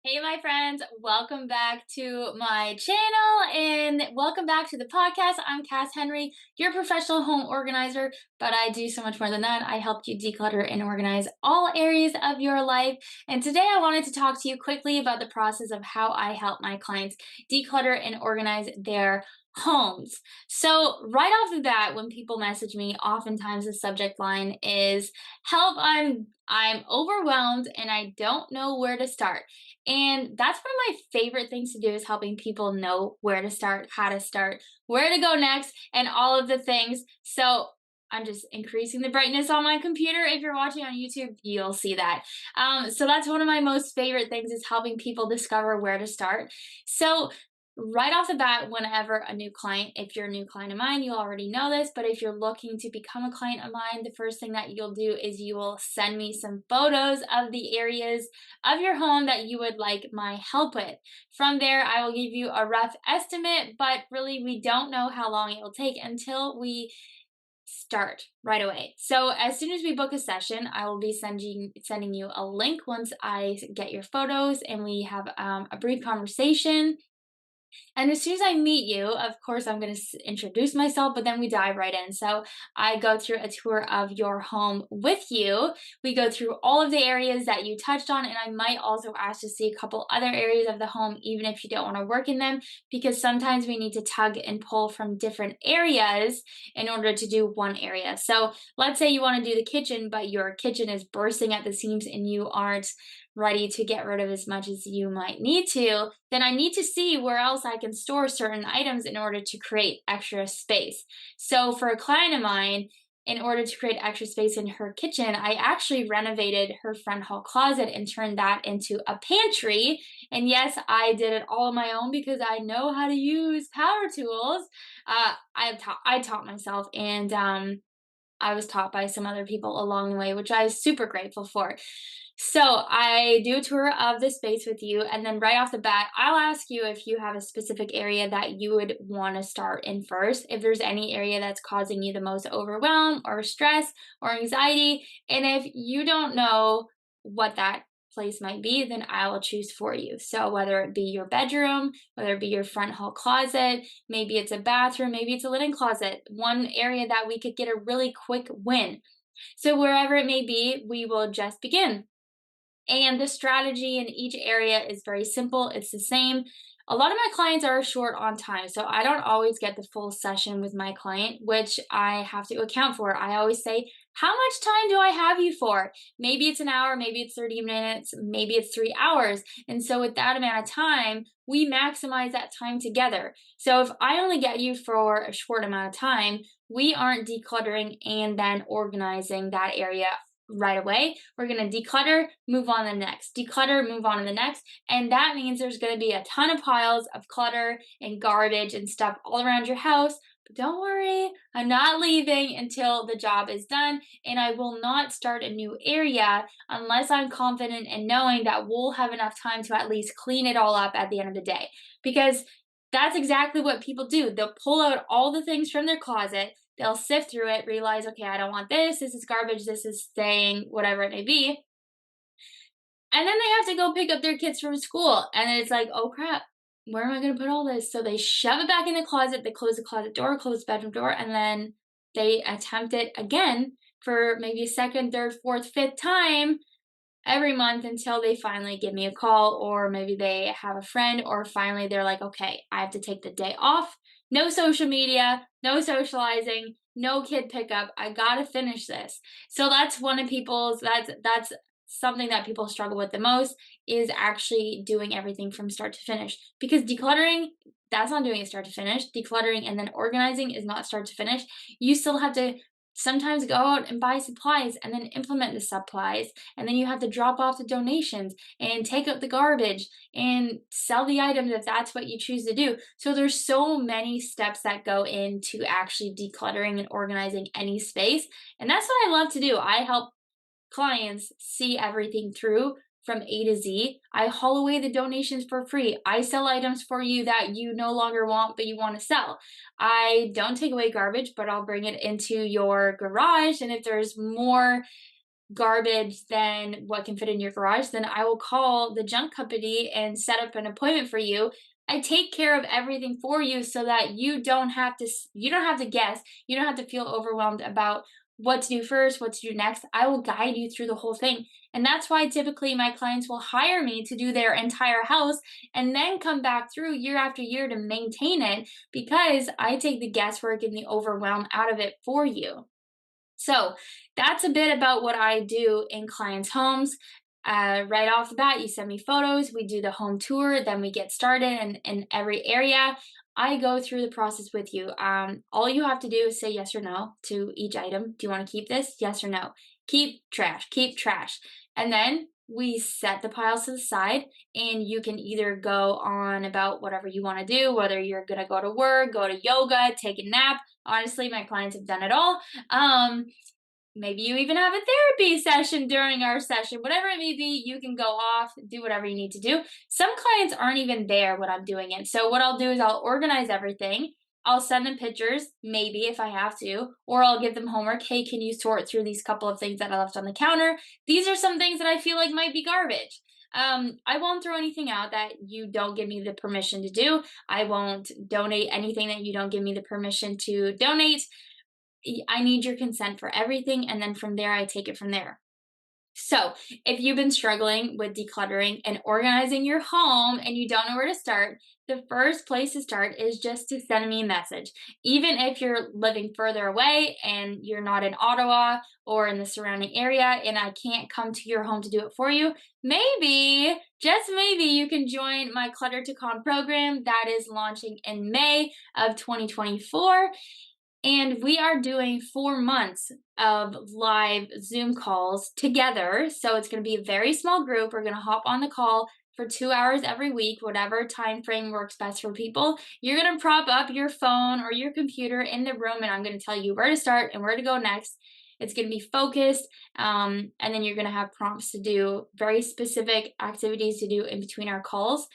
Hey, my friends, welcome back to my channel and welcome back to the podcast. I'm Cass Henry, your professional home organizer, but I do so much more than that. I help you declutter and organize all areas of your life. And today I wanted to talk to you quickly about the process of how I help my clients declutter and organize their homes. So, right off the bat, when people message me, oftentimes the subject line is help, I'm overwhelmed and I don't know where to start. And that's one of my favorite things to do is helping people know where to start, how to start, where to go next, and all of the things. So I'm just increasing the brightness on my computer. If you're watching on YouTube, you'll see that. So that's one of my most favorite things is helping people discover where to start. So right off the bat, whenever a new client, if you're a new client of mine, you already know this, but if you're looking to become a client of mine, the first thing that you'll do is you will send me some photos of the areas of your home that you would like my help with. From there, I will give you a rough estimate, but really we don't know how long it will take until we start right away. So as soon as we book a session, I will be sending you a link once I get your photos and we have a brief conversation, and as soon as I meet you, of course, I'm going to introduce myself, but then we dive right in. So I go through a tour of your home with you. We go through all of the areas that you touched on, and I might also ask to see a couple other areas of the home, even if you don't want to work in them, because sometimes we need to tug and pull from different areas in order to do one area. So let's say you want to do the kitchen, but your kitchen is bursting at the seams and you aren't ready to get rid of as much as you might need to, then I need to see where else I can store certain items in order to create extra space. So for a client of mine, in order to create extra space in her kitchen, I actually renovated her front hall closet and turned that into a pantry. And yes, I did it all on my own because I know how to use power tools. I taught myself, and I was taught by some other people along the way, which I was super grateful for. So I do a tour of the space with you, and then right off the bat, I'll ask you if you have a specific area that you would want to start in first, if there's any area that's causing you the most overwhelm or stress or anxiety. And if you don't know what that place might be, then I will choose for you. So whether it be your bedroom, whether it be your front hall closet, maybe it's a bathroom, maybe it's a linen closet, one area that we could get a really quick win. So wherever it may be, we will just begin. And the strategy in each area is very simple. It's the same. A lot of my clients are short on time, so I don't always get the full session with my client, which I have to account for. I always say, how much time do I have you for? Maybe it's an hour, maybe it's 30 minutes, maybe it's 3 hours. And so, with that amount of time, we maximize that time together. So, if I only get you for a short amount of time, we aren't decluttering and then organizing that area right away. We're going to declutter, move on to the next, declutter, move on to the next. And that means there's going to be a ton of piles of clutter and garbage and stuff all around your house. But don't worry, I'm not leaving until the job is done. And I will not start a new area unless I'm confident in knowing that we'll have enough time to at least clean it all up at the end of the day. Because that's exactly what people do. They'll pull out all the things from their closet, they'll sift through it, realize, okay, I don't want this. This is garbage. This is staying, whatever it may be. And then they have to go pick up their kids from school. And then it's like, oh crap, where am I going to put all this? So they shove it back in the closet. They close the closet door, close the bedroom door, and then they attempt it again for maybe a second, third, fourth, fifth time every month until they finally give me a call, or maybe they have a friend, or finally they're like, okay, I have to take the day off. No social media, no socializing, no kid pickup. I gotta finish this. So that's one of people's that's something that people struggle with the most, is actually doing everything from start to finish. Because decluttering, that's not doing it start to finish. Decluttering and then organizing is not start to finish. You still have to sometimes go out and buy supplies and then implement the supplies, and then you have to drop off the donations and take out the garbage and sell the items if that's what you choose to do. So there's so many steps that go into actually decluttering and organizing any space, and that's what I love to do. I help clients see everything through from A to Z. I haul away the donations for free. I sell items for you that you no longer want but you want to sell. I don't take away garbage, but I'll bring it into your garage. And if there's more garbage than what can fit in your garage, then I will call the junk company and set up an appointment for you. I take care of everything for you so that you don't have to guess. You don't have to feel overwhelmed about what to do first, what to do next. I will guide you through the whole thing. And that's why typically my clients will hire me to do their entire house and then come back through year after year to maintain it, because I take the guesswork and the overwhelm out of it for you. So that's a bit about what I do in clients' homes. Right off the bat, you send me photos, we do the home tour, then we get started in every area. I go through the process with you. All you have to do is say yes or no to each item. Do you want to keep this? Yes or no. Keep trash, keep trash. And then we set the piles to the side, and you can either go on about whatever you want to do, whether you're going to go to work, go to yoga, take a nap. Honestly, my clients have done it all. Maybe you even have a therapy session during our session. Whatever it may be, you can go off, do whatever you need to do. Some clients aren't even there when I'm doing it. So what I'll do is I'll organize everything. I'll send them pictures, maybe if I have to, or I'll give them homework. Hey, can you sort through these couple of things that I left on the counter? These are some things that I feel like might be garbage. I won't throw anything out that you don't give me the permission to do. I won't donate anything that you don't give me the permission to donate. I need your consent for everything, and then from there, I take it from there. So, if you've been struggling with decluttering and organizing your home and you don't know where to start, the first place to start is just to send me a message. Even if you're living further away and you're not in Ottawa or in the surrounding area and I can't come to your home to do it for you, maybe, just maybe, you can join my Clutter to Calm program that is launching in May of 2024. And we are doing 4 months of live Zoom calls together. So it's going to be a very small group. We're going to hop on the call for 2 hours every week, whatever time frame works best for people. You're going to prop up your phone or your computer in the room, and I'm going to tell you where to start and where to go next. It's going to be focused, and then you're going to have prompts to do, very specific activities to do in between our calls,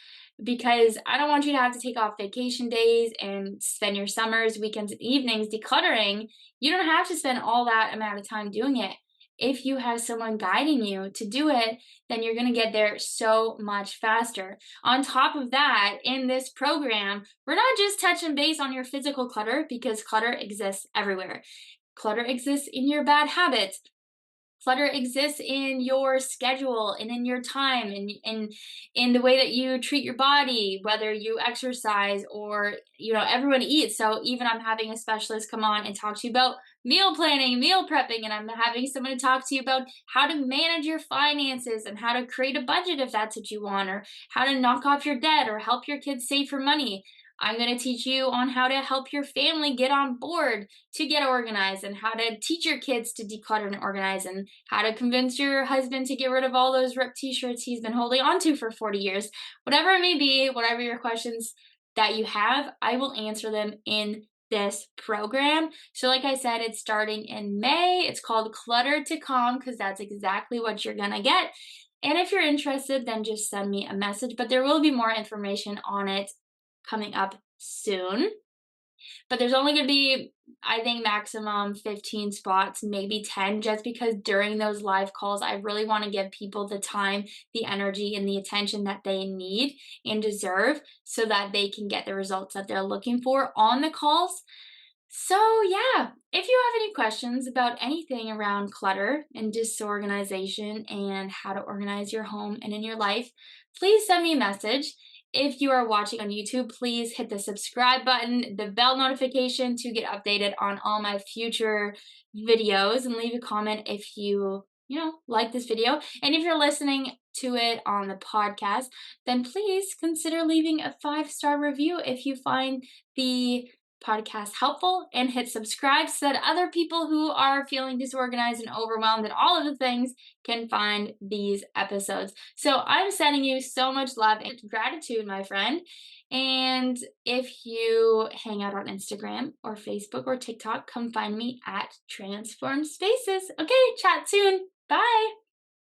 because I don't want you to have to take off vacation days and spend your summers, weekends, and evenings decluttering. You don't have to spend all that amount of time doing it. If you have someone guiding you to do it, then you're going to get there so much faster. On top of that, in this program, we're not just touching base on your physical clutter, because clutter exists everywhere. Clutter exists in your bad habits. Clutter exists in your schedule and in your time and in the way that you treat your body, whether you exercise or, everyone eats. So even I'm having a specialist come on and talk to you about meal planning, meal prepping, and I'm having someone to talk to you about how to manage your finances and how to create a budget if that's what you want, or how to knock off your debt or help your kids save for money. I'm going to teach you on how to help your family get on board to get organized, and how to teach your kids to declutter and organize, and how to convince your husband to get rid of all those ripped t-shirts he's been holding onto for 40 years. Whatever it may be, whatever your questions that you have, I will answer them in this program. So like I said, it's starting in May. It's called Clutter to Calm, because that's exactly what you're gonna get. And if you're interested, then just send me a message, but there will be more information on it coming up soon. But there's only going to be, I think, maximum 15 spots, maybe 10, just because during those live calls, I really want to give people the time, the energy, and the attention that they need and deserve, so that they can get the results that they're looking for on the calls. So, yeah, if you have any questions about anything around clutter and disorganization and how to organize your home and in your life, please send me a message. If you are watching on YouTube, please hit the subscribe button, the bell notification to get updated on all my future videos, and leave a comment if you like this video. And if you're listening to it on the podcast, then please consider leaving a 5-star review if you find the podcast helpful, and hit subscribe so that other people who are feeling disorganized and overwhelmed and all of the things can find these episodes. So I'm sending you so much love and gratitude, my friend. And if you hang out on Instagram or Facebook or TikTok, come find me at Transform Spaces. Okay, chat soon. Bye.